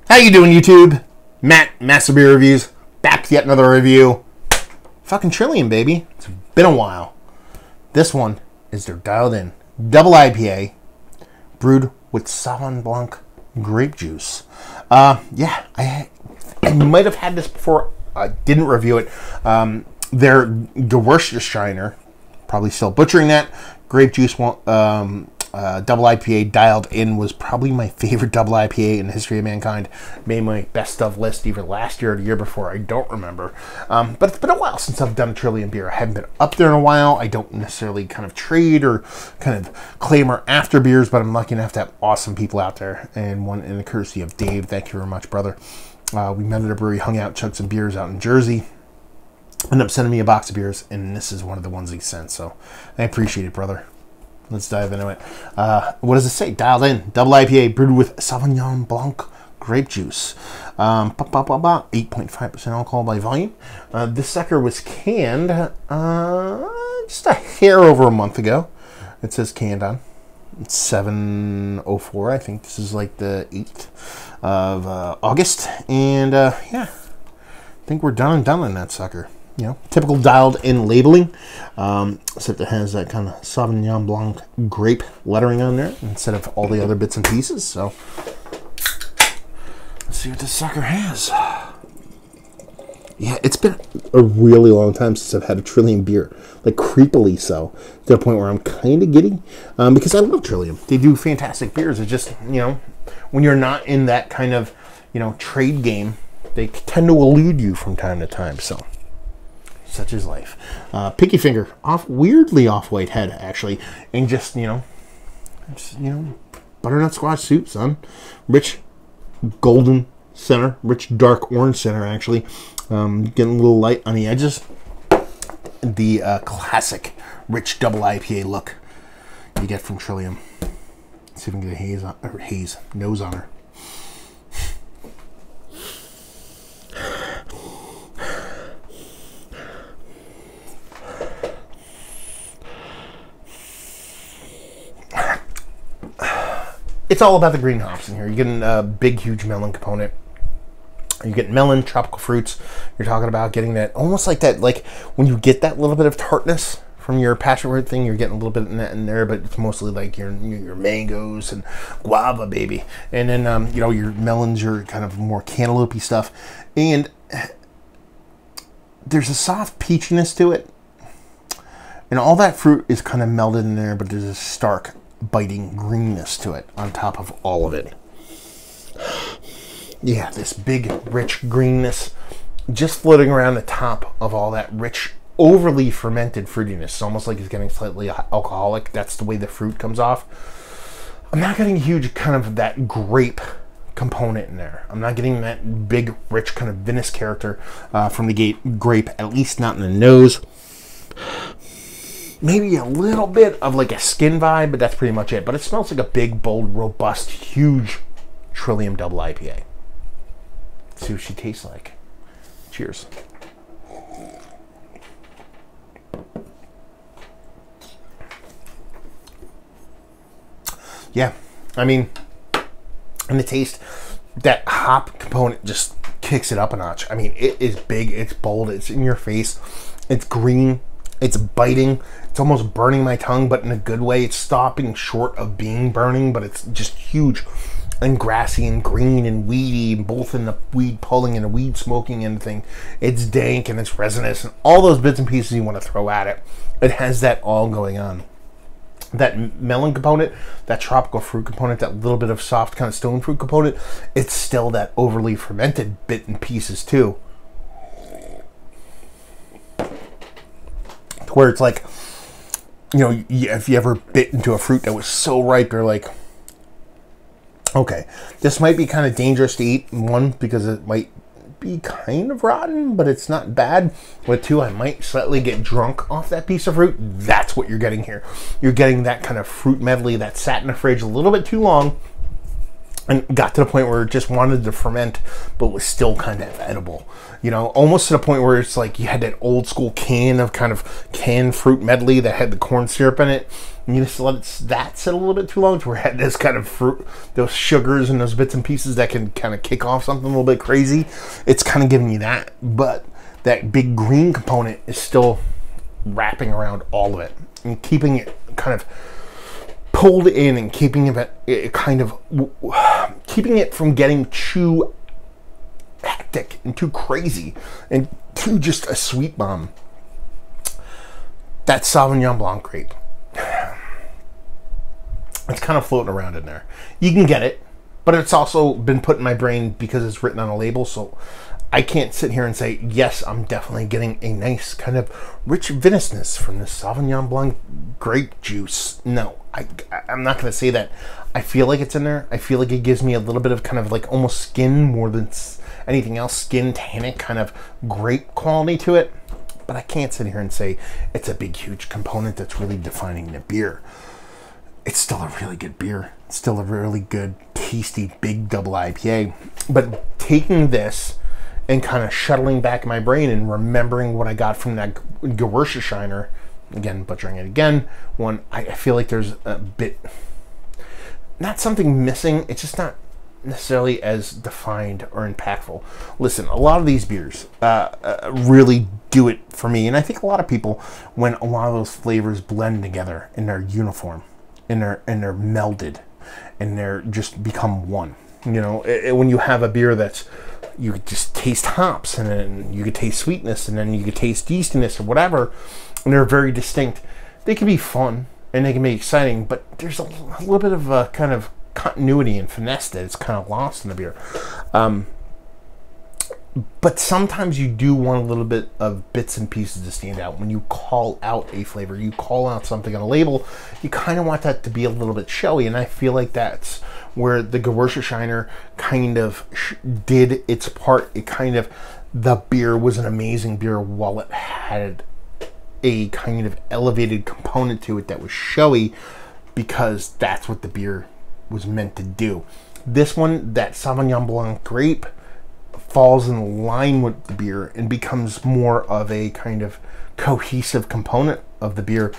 How you doing, YouTube? Matt, Master Beer Reviews, back with yet another review. Fucking Trillium, baby. It's been a while. This one is their dialed in double IPA brewed with Sauvignon Blanc grape juice. Yeah, I might have had this before. I didn't review it. Their Gewürztraminer, probably still butchering that. Grape juice double IPA dialed in was probably my favorite double IPA in the history of mankind. Made my best of list either last year or the year before. I don't remember. But it's been a while since I've done a Trillium beer. I haven't been up there in a while. I don't necessarily kind of trade or kind of claim our after beers, but I'm lucky enough to have awesome people out there. And one in the courtesy of Dave. Thank you very much, brother. We met at a brewery, hung out, chugged some beers out in Jersey. Ended up sending me a box of beers, and this is one of the ones he sent. So I appreciate it, brother. Let's dive into it. What does it say? Dialed in. Double IPA brewed with Sauvignon Blanc grape juice. 8.5% alcohol by volume. This sucker was canned just a hair over a month ago. It says canned on. It's 7/04. I think this is like the 8th of August. And yeah, I think we're done and done in that sucker. You know, typical dialed in labeling, except it has that kind of Sauvignon Blanc grape lettering on there instead of all the other bits and pieces. So let's see what this sucker has. Yeah, it's been a really long time since I've had a Trillium beer, like creepily so, to the point where I'm kind of giddy, because I love Trillium. They do fantastic beers. It's just, you know, when you're not in that kind of, you know, trade game, they tend to elude you from time to time. So such is life. Pinky finger, weirdly off-white head, actually, and just, you know, butternut squash soup, son. Rich golden center, rich dark orange center, actually. Getting a little light on the edges. The classic rich double IPA look you get from Trillium. Let's see if we can get a nose on her. It's all about the green hops in here. You're getting a big, huge melon component. You get melon, tropical fruits. You're talking about getting that, almost like that, like when you get that little bit of tartness from your passion fruit thing, you're getting a little bit of that in there, but it's mostly like your mangoes and guava, baby. And then, you know, your melons, your kind of more cantaloupe-y stuff. And there's a soft peachiness to it. And all that fruit is kind of melded in there, but there's a stark biting greenness to it on top of all of it. Yeah, this big rich greenness just floating around the top of all that rich, overly fermented fruitiness. It's almost like it's getting slightly alcoholic. That's the way the fruit comes off. I'm not getting a huge kind of that grape component in there. I'm not getting that big rich kind of vinous character from the grape, at least not in the nose. Maybe a little bit of like a skin vibe, but that's pretty much it. But it smells like a big, bold, robust, huge Trillium double IPA. Let's see what she tastes like. Cheers. Yeah, I mean, and the taste, that hop component just kicks it up a notch. I mean, it is big, it's bold, it's in your face, it's green, it's biting. It's almost burning my tongue, but in a good way. It's stopping short of being burning, but it's just huge and grassy and green and weedy, both in the weed pulling and the weed smoking and thing. It's dank and it's resinous and all those bits and pieces you want to throw at it. It has that all going on. That melon component, that tropical fruit component, that little bit of soft kind of stone fruit component, it's still that overly fermented bit and pieces too. Where it's like, you know, if you ever bit into a fruit that was so ripe, you're like, okay, this might be kind of dangerous to eat. One, because it might be kind of rotten, but it's not bad. But two, I might slightly get drunk off that piece of fruit. That's what you're getting here. You're getting that kind of fruit medley that sat in the fridge a little bit too long. and got to the point where it just wanted to ferment, but was still kind of edible. You know, almost to the point where it's like you had that old school can of kind of canned fruit medley that had the corn syrup in it. And you just let that sit a little bit too long to where it had this kind of fruit, those sugars and those bits and pieces that can kind of kick off something a little bit crazy. It's kind of giving you that. But that big green component is still wrapping around all of it and keeping it kind of pulled in and keeping it kind of keeping it from getting too hectic and too crazy and too just a sweet bomb. That Sauvignon Blanc grape, it's kind of floating around in there. You can get it, but it's also been put in my brain because it's written on a label, so I can't sit here and say, yes, I'm definitely getting a nice kind of rich vinousness from this Sauvignon Blanc grape juice. No, I'm not going to say that. I feel like it's in there. I feel like it gives me a little bit of kind of like almost skin more than anything else, skin tannic kind of grape quality to it. But I can't sit here and say it's a big, huge component that's really defining the beer. It's still a really good beer. It's still a really good, tasty, big double IPA. But taking this and kind of shuttling back in my brain and remembering what I got from that Gewürztraminer, again, butchering it again, one, I feel like there's a bit, not something missing, it's just not necessarily as defined or impactful. Listen, a lot of these beers really do it for me, and I think a lot of people, when a lot of those flavors blend together and they're uniform, and they're melded, and they're just become one. You know, when you have a beer that's, you could just taste hops, and then you could taste sweetness, and then you could taste yeastiness or whatever, and they're very distinct. They can be fun and they can be exciting, but there's a little bit of a kind of continuity and finesse that is kind of lost in the beer. But sometimes you do want a little bit of bits and pieces to stand out. When you call out a flavor, you call out something on a label, you kind of want that to be a little bit showy, and I feel like that's where the Gewürztraminer kind of did its part. It kind of, the beer was an amazing beer while it had a kind of elevated component to it that was showy, because that's what the beer was meant to do. This one, that Sauvignon Blanc grape, falls in line with the beer and becomes more of a kind of cohesive component of the beer.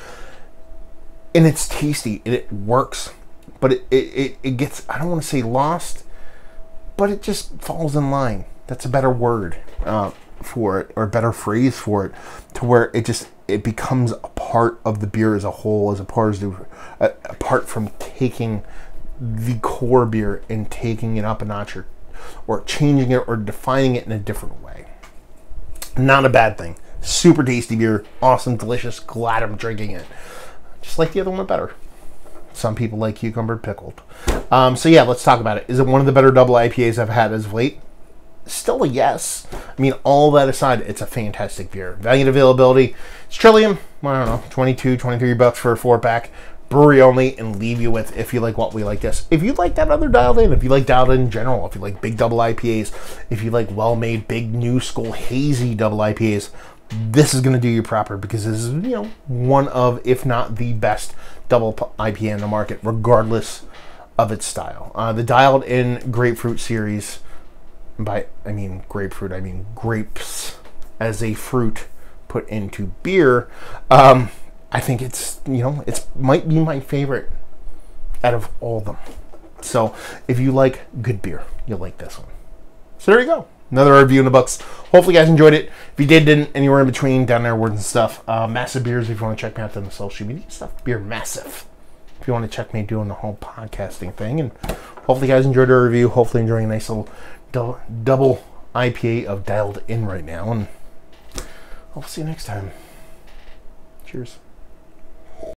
And it's tasty and it works, but it gets, I don't want to say lost, but it just falls in line. That's a better word for it, or a better phrase for it, to where it becomes a part of the beer as a whole, as opposed to apart from taking the core beer and taking it up a notch, or changing it or defining it in a different way. Not a bad thing. Super tasty beer, awesome, delicious, glad I'm drinking it. Just like the other one better. Some people like cucumber pickled. So yeah, let's talk about it. Is it one of the better double IPAs I've had as of late? Still a yes. I mean, all that aside, it's a fantastic beer. Value and availability. It's Trillium, I don't know, 22, 23 bucks for a 4-pack. Brewery only, and leave you with, if you like what we like this. If you like that other dialed in, if you like dialed in general, if you like big double IPAs, if you like well-made, big, new school, hazy double IPAs, this is going to do you proper, because this is, you know, one of, if not the best double IPA in the market, regardless of its style. The dialed in grapefruit series, by I mean grapefruit, I mean grapes as a fruit put into beer, I think it's, you know, it might be my favorite out of all of them. So if you like good beer, you'll like this one. So there you go. Another review in the books. Hopefully you guys enjoyed it. If you didn't, anywhere in between, down there, words and stuff. Massive Beers, if you want to check me out on the social media stuff. Beer Massive. If you want to check me doing the whole podcasting thing. And hopefully you guys enjoyed our review. Hopefully enjoying a nice little double IPA of Dialed In right now. And I'll see you next time. Cheers.